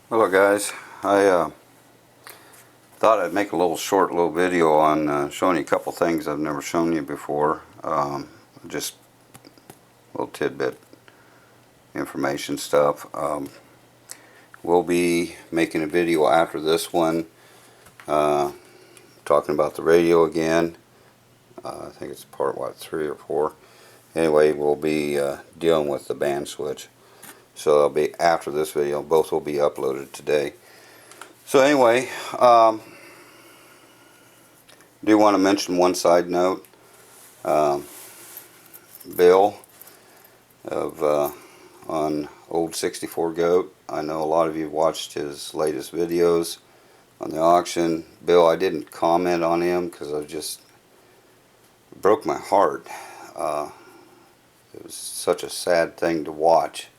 Hello guys, I thought I'd make a little video on showing you a couple things I've never shown you before. Just a little tidbit information stuff. We'll be making a video after this one talking about the radio again. I think it's part 3 or 4. Anyway, we'll be dealing with the band switch. So it'll be after this video. Both will be uploaded today. So anyway, do want to mention one side note. Bill of on Old 64 Goat. I know a lot of you watched his latest videos on the auction. Bill, I didn't comment on him because it broke my heart. It was such a sad thing to watch.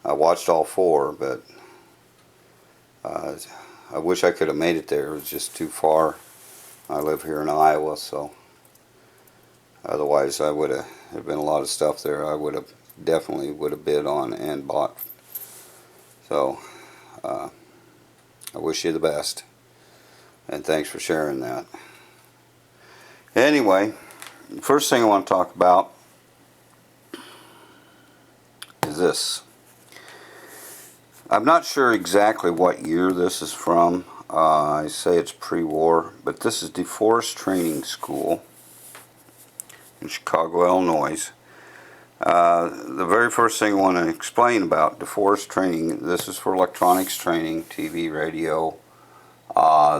I watched all 4, but I wish I could have made it there. It was just too far. I live here in Iowa, so otherwise there'd been a lot of stuff there I definitely would have bid on and bought. So I wish you the best, and thanks for sharing that. Anyway, the first thing I want to talk about is this. I'm not sure exactly what year this is from. I say it's pre-war, but this is DeForest Training School in Chicago, Illinois. The very first thing I want to explain about DeForest Training, this is for electronics training, TV, radio.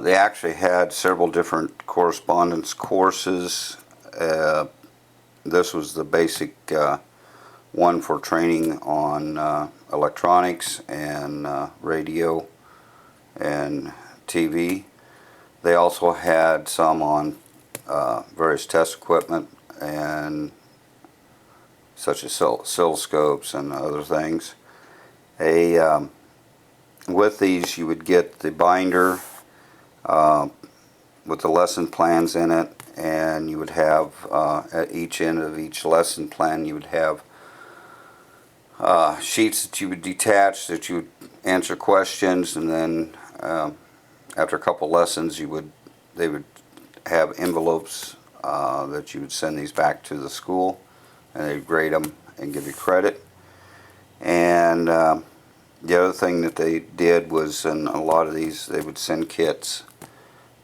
They actually had several different correspondence courses. This was the basic one for training on electronics and radio and TV. They also had some on various test equipment and such as oscilloscopes and other things. With these you would get the binder with the lesson plans in it, and you would have at each end of each lesson plan you would have sheets that you would detach, that you would answer questions, and then after a couple lessons they would have envelopes that you would send these back to the school, and they'd grade them and give you credit. And the other thing that they did was, in a lot of these, they would send kits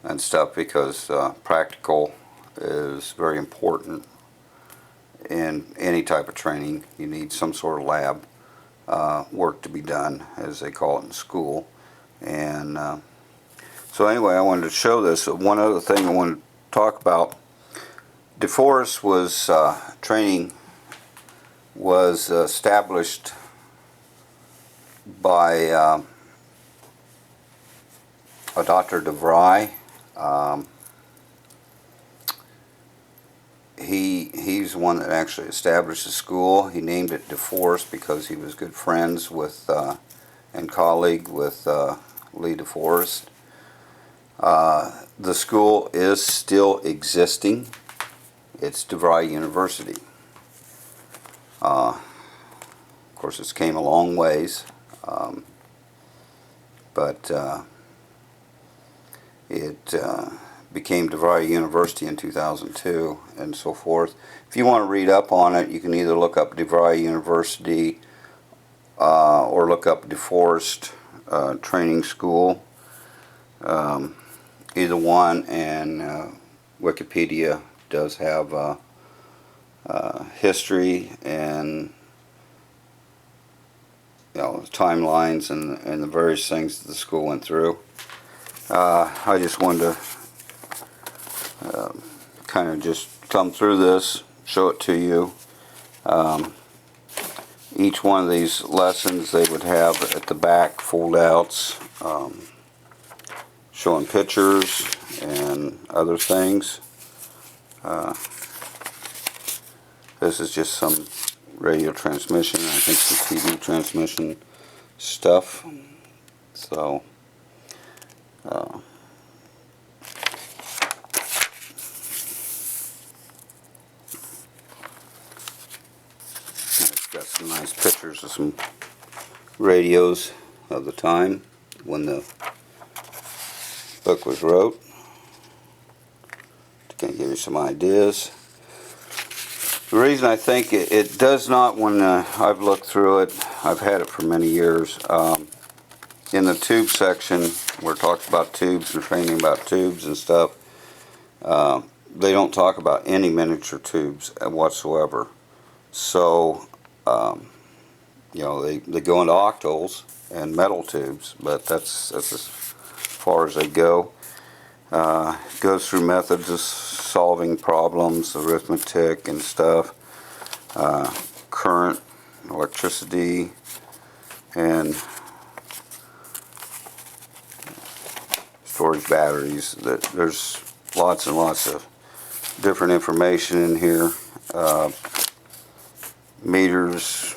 and stuff, because practical is very important in any type of training. You need some sort of lab work to be done, as they call it in school. And so anyway, I wanted to show this. One other thing I wanted to talk about, DeForest training was established by a Dr. DeVry. He's the one that actually established the school. He named it DeForest because he was good friends with and colleague with Lee DeForest. The school is still existing. It's DeVry University. Of course, it's came a long ways, but it became DeVry University in 2002 and so forth. If you want to read up on it, you can either look up DeVry University or look up DeForest Training School. Either one, and Wikipedia does have history and timelines and the various things that the school went through. I just wanted to kind of just come through this, show it to you. Each one of these lessons, they would have at the back fold-outs showing pictures and other things. This is just some radio transmission, I think some TV transmission stuff. So it's got some nice pictures of some radios of the time. when the book was wrote. To kind of give you some ideas. The reason I think it does not, when I've looked through it, I've had it for many years, in the tube section where it talks about tubes and training about tubes and stuff, they don't talk about any miniature tubes whatsoever. So, you know, they go into octals and metal tubes, but that's as far as they go. Goes through methods of solving problems, arithmetic and stuff, current, electricity, and storage batteries. There's lots and lots of different information in here. Meters,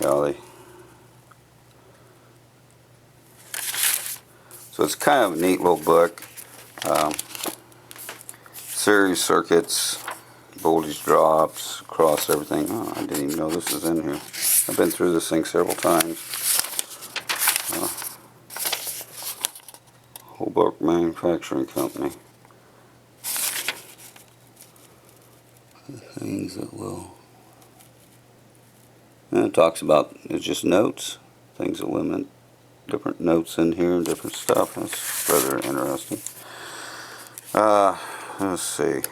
you know, so it's kind of a neat little book. Series circuits, voltage drops, across everything. Oh, I didn't even know this was in here. I've been through this thing several times. Holbrook Manufacturing Company. Things that will. And it talks about, it's just notes, things that limit, different notes in here and different stuff. That's rather interesting. Let's see.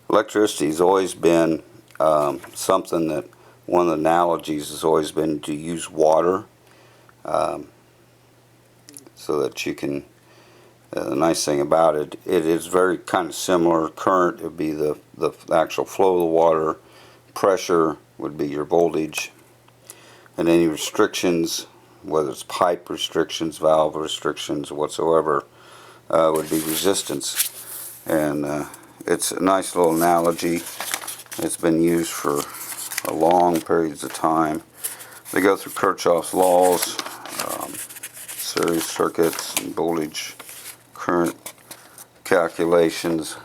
Electricity has always been something that, one of the analogies has always been to use water so that you can, the nice thing about it, it is very kind of similar. Current would be the actual flow of the water, pressure would be your voltage, and any restrictions, whether it's pipe restrictions, valve restrictions, whatsoever, would be resistance. And it's a nice little analogy. It's been used for a long periods of time. They go through Kirchhoff's laws, series circuits, and voltage, current calculations.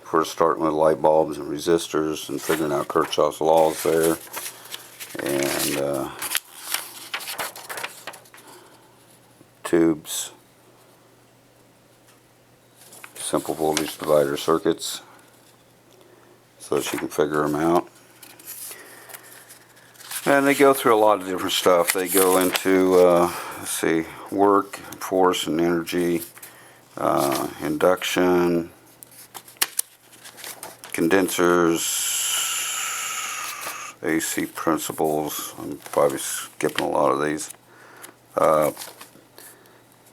First starting with light bulbs and resistors and figuring out Kirchhoff's laws there. And tubes, simple voltage divider circuits, so that you can figure them out. And they go through a lot of different stuff. They go into, let's see, work, force, and energy, induction, condensers, AC principles. I'm probably skipping a lot of these.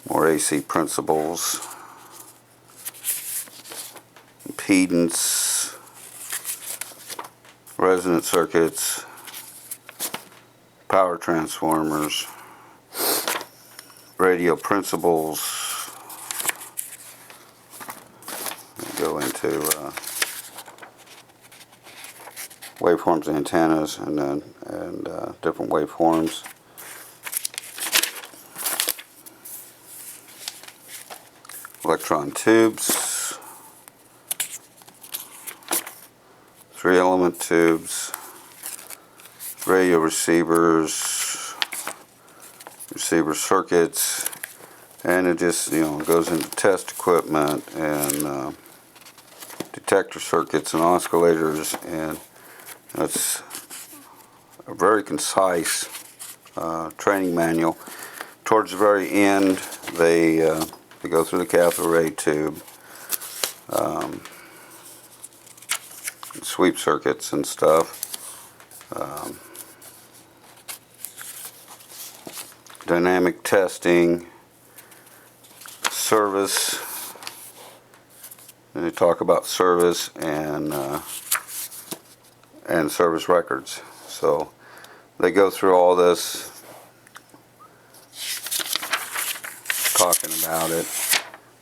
More AC principles, impedance, resonant circuits, power transformers, radio principles. We go into waveforms, antennas, and different waveforms. Electron tubes, 3-element tubes, radio receivers, receiver circuits, and it just, you know, goes into test equipment and detector circuits and oscillators, and it's a very concise training manual. Towards the very end, they go through the cathode ray tube, sweep circuits and stuff, dynamic testing, service, and they talk about service and service records. So they go through all this, talking about it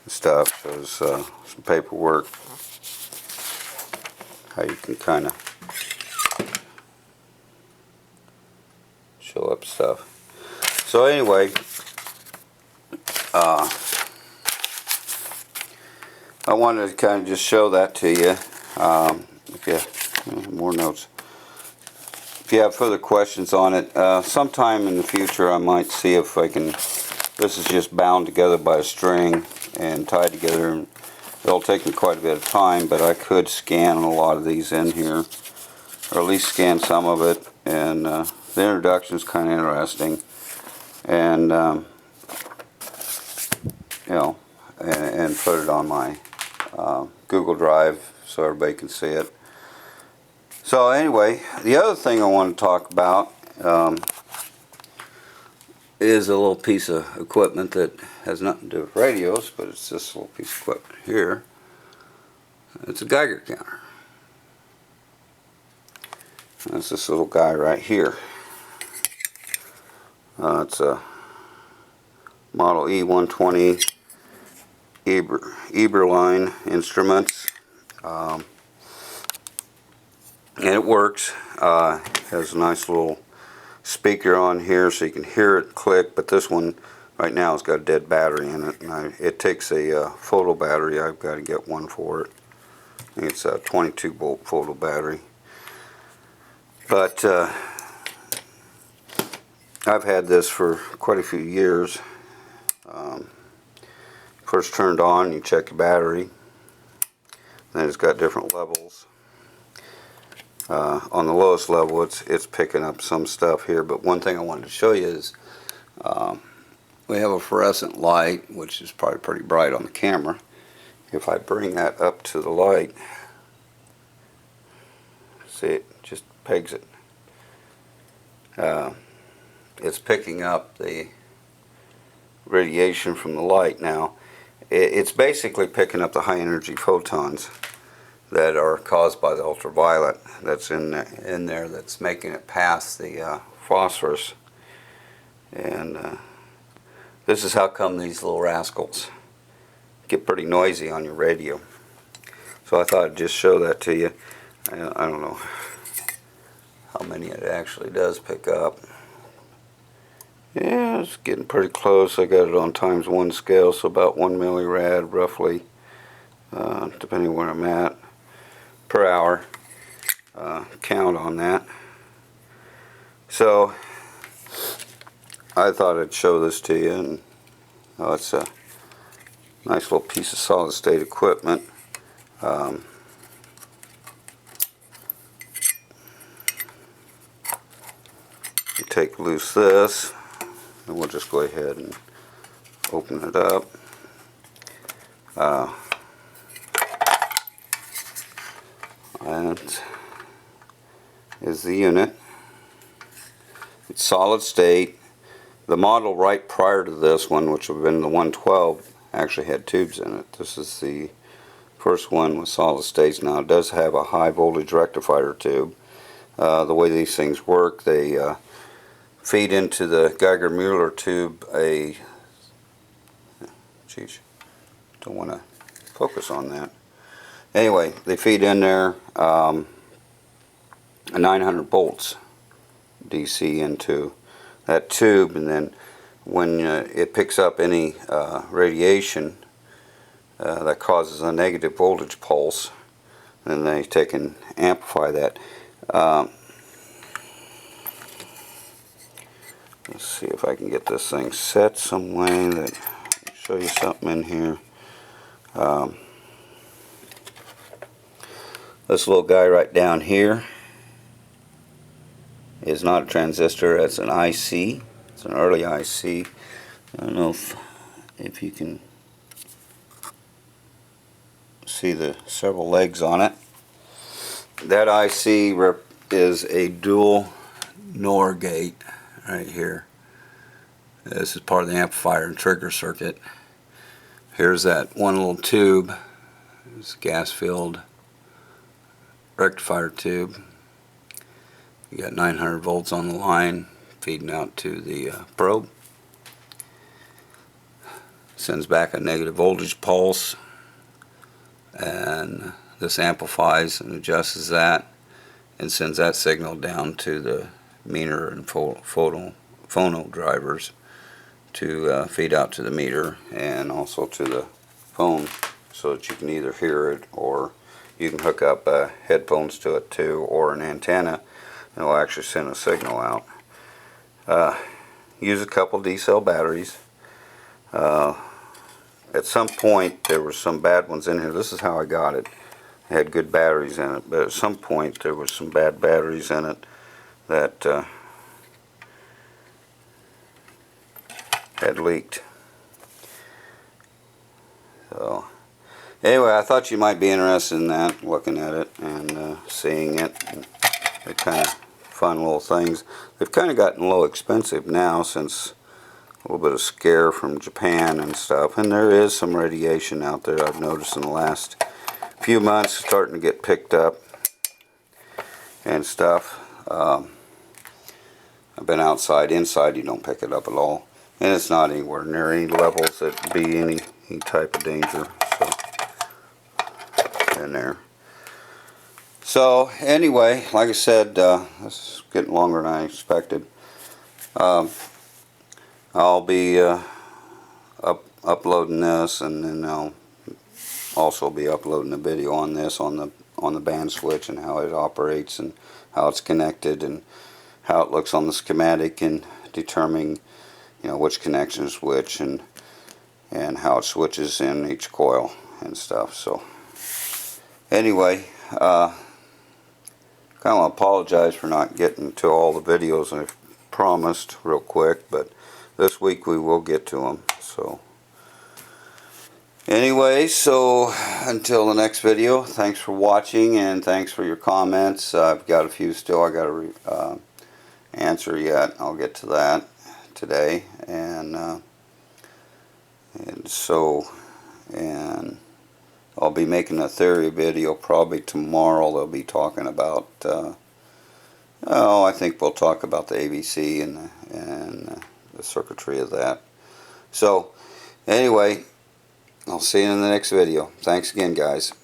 and stuff. There's some paperwork, how you can kind of show up stuff. So anyway, I wanted to kind of just show that to you. If you more notes. If you have further questions on it, sometime in the future I might see if I can. This is just bound together by a string and tied together. And it'll take me quite a bit of time, but I could scan a lot of these in here, or at least scan some of it. And the introduction is kind of interesting, and you know, and put it on my Google Drive so everybody can see it. So anyway, the other thing I want to talk about is a little piece of equipment that has nothing to do with radios, but it's this little piece of equipment here. It's a Geiger counter. That's this little guy right here. It's a Model E120 Eberlein Instruments. And it works. Has a nice little speaker on here so you can hear it click, but this one right now has got a dead battery in it, and it takes a photo battery. I've got to get one for it. I think it's a 22 volt photo battery. But I've had this for quite a few years. First turned on, you check your battery. Then it's got different levels. On the lowest level, it's picking up some stuff here. But one thing I wanted to show you is we have a fluorescent light, which is probably pretty bright on the camera. If I bring that up to the light, see, it just pegs it. It's picking up the radiation from the light. Now, it's basically picking up the high energy photons that are caused by the ultraviolet that's in there that's making it pass the phosphorus. And this is how come these little rascals get pretty noisy on your radio. So I thought I'd just show that to you. I don't know how many it actually does pick up. Yeah, it's getting pretty close. I got it on ×1 scale, so about 1 millirad roughly, depending where I'm at, per hour. Count on that. So I thought I'd show this to you, and it's a nice little piece of solid state equipment. You take loose this, and we'll just go ahead and open it up. And is the unit. It's solid state. The model right prior to this one, which would have been the 112, actually had tubes in it. This is the first one with solid states. Now it does have a high voltage rectifier tube. The way these things work, they feed into the Geiger-Müller tube geez, don't want to focus on that. Anyway, they feed in there a 900 volts DC into that tube, and then when it picks up any radiation that causes a negative voltage pulse, then they take and amplify that. Let's see if I can get this thing set some way that I'll show you something in here. This little guy right down here is not a transistor, it's an IC. It's an early IC. I don't know if you can see the several legs on it. That IC is a dual NOR gate right here. This is part of the amplifier and trigger circuit. Here's that one little tube. It's a gas filled rectifier tube. You got 900 volts on the line feeding out to the probe. Sends back a negative voltage pulse, and this amplifies and adjusts that and sends that signal down to the meter and phono drivers to feed out to the meter and also to the phone, so that you can either hear it, or you can hook up headphones to it too, or an antenna, and it will actually send a signal out. Use a couple D-cell batteries. At some point there were some bad ones in here. This is how I got it. It had good batteries in it, but at some point there were some bad batteries in it that had leaked. So anyway, I thought you might be interested in that, looking at it and seeing it. They're kind of fun little things. They've kind of gotten a little expensive now, since a little bit of scare from Japan and stuff, and there is some radiation out there, I've noticed in the last few months, starting to get picked up and stuff. I've been outside. Inside you don't pick it up at all, and it's not anywhere near any levels that be any type of danger. So in there. So anyway, like I said, this is getting longer than I expected. I'll be uploading this, and then I'll also be uploading a video on this, on the band switch, and how it operates, and how it's connected, and how it looks on the schematic, and determining, you know, which connection is which, and how it switches in each coil and stuff. So anyway, kind of apologize for not getting to all the videos I've promised real quick, but this week we will get to them. So anyway, so until the next video, thanks for watching, and thanks for your comments. I've got a few still I got to answer yet. I'll get to that today, and I'll be making a theory video probably tomorrow. They'll be talking about I think we'll talk about the ABC and the circuitry of that. So anyway, I'll see you in the next video. Thanks again, guys.